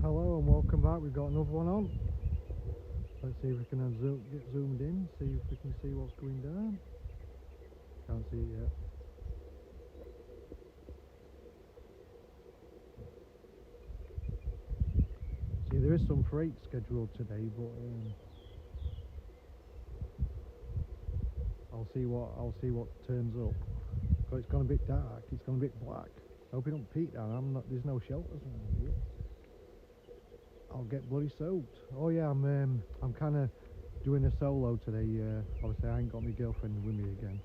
Hello and welcome back. We've got another one on. Let's see if we can get zoomed in, see if we can see what's going down. Can't see it yet. See, there is some freight scheduled today, but I'll see what turns up. So it's gone a bit dark. It's gone a bit black. I hope it don't peak down. There's no shelters around here. I'll get bloody soaked. Oh yeah, I'm kind of doing a solo today. Obviously I ain't got my girlfriend with me again.